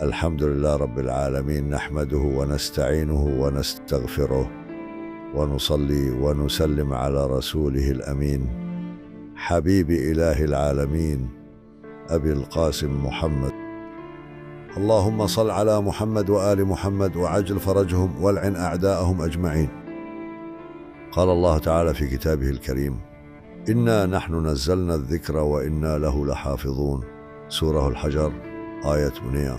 الحمد لله رب العالمين نحمده ونستعينه ونستغفره ونصلي ونسلم على رسوله الأمين حبيب إله العالمين أبي القاسم محمد. اللهم صل على محمد وآل محمد وعجل فرجهم والعن أعداءهم أجمعين. قال الله تعالى في كتابه الكريم: إنا نحن نزلنا الذكر وإنا له لحافظون. سورہ الحجر آیت 19.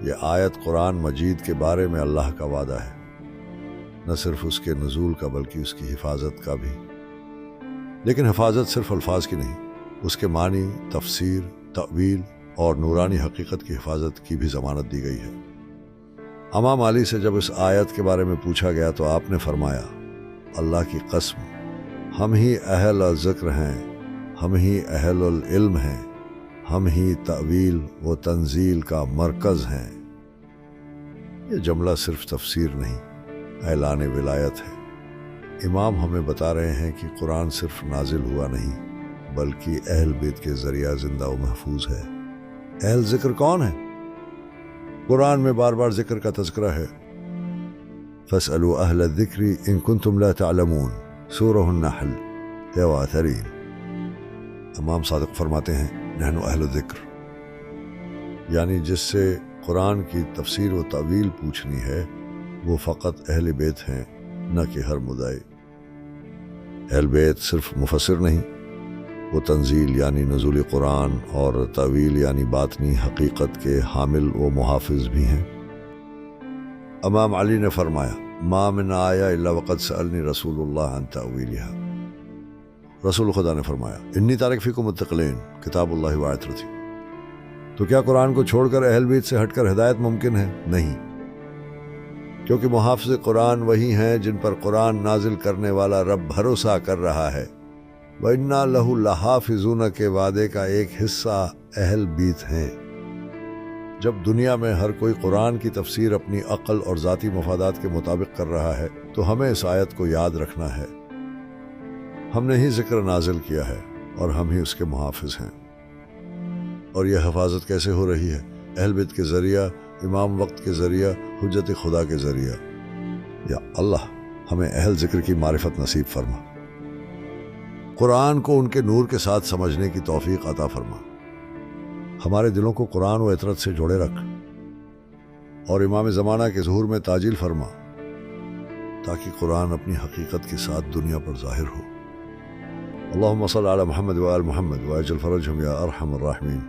یہ آیت قرآن مجید کے بارے میں اللہ کا وعدہ ہے، نہ صرف اس کے نزول کا بلکہ اس کی حفاظت کا بھی. لیکن حفاظت صرف الفاظ کی نہیں، اس کے معنی، تفسیر، تأویل اور نورانی حقیقت کی حفاظت کی بھی ضمانت دی گئی ہے. امام علی سے جب اس آیت کے بارے میں پوچھا گیا تو آپ نے فرمایا: اللہ کی قسم، ہم ہی اہل ذکر ہیں، ہم ہی اہل العلم ہیں، ہم ہی تأویل و تنزیل کا مرکز ہیں. یہ جملہ صرف تفسیر نہیں، اعلان ولایت ہے. امام ہمیں بتا رہے ہیں کہ قرآن صرف نازل ہوا نہیں بلکہ اہل بیت کے ذریعہ زندہ و محفوظ ہے. اہل ذکر کون ہے؟ قرآن میں بار بار ذکر کا تذکرہ ہے. فَاسْأَلُوا أَهْلَ الذِّكْرِ إِن كُنتُمْ لَا تَعْلَمُونَ. سورہ النحل 33. امام صادق فرماتے ہیں: نحن اہل الذکر، یعنی جس سے قرآن کی تفسیر و تعویل پوچھنی ہے وہ فقط اہل بیت ہیں، نہ کہ ہر مدعی. اہل بیت صرف مفسر نہیں، وہ تنزیل یعنی نزول قرآن اور تعویل یعنی باطنی حقیقت کے حامل و محافظ بھی ہیں. امام علی نے فرمایا: ما من آیا الا وقد سألنی رسول اللہ عن تأویلها. رسول خدا نے فرمایا: انی تارک فیکم الثقلین کتاب اللہ و آیترتی. تو کیا قرآن کو چھوڑ کر اہل بیت سے ہٹ کر ہدایت ممکن ہے؟ نہیں، کیونکہ محافظ قرآن وہی ہیں جن پر قرآن نازل کرنے والا رب بھروسہ کر رہا ہے. وَإِنَّا لَهُ لَحَافِظُونَ کے وعدے کا ایک حصہ اہل بیت ہیں. جب دنیا میں ہر کوئی قرآن کی تفسیر اپنی عقل اور ذاتی مفادات کے مطابق کر رہا ہے تو ہمیں اس آیت کو یاد رکھنا ہے. ہم نے ہی ذکر نازل کیا ہے اور ہم ہی اس کے محافظ ہیں. اور یہ حفاظت کیسے ہو رہی ہے؟ اہل بیت کے ذریعہ، امام وقت کے ذریعہ، حجت خدا کے ذریعہ. یا اللہ ہمیں اہل ذکر کی معرفت نصیب فرما، قرآن کو ان کے نور کے ساتھ سمجھنے کی توفیق عطا فرما. ہمارے دلوں کو قرآن و عطرت سے جوڑے رکھ اور امام زمانہ کے ظہور میں تعجیل فرما تاکہ قرآن اپنی حقیقت کے ساتھ دنیا پر ظاہر ہو. اللہم صل علی محمد و آل محمد وعجل فرجہم یا ارحم الراحمین.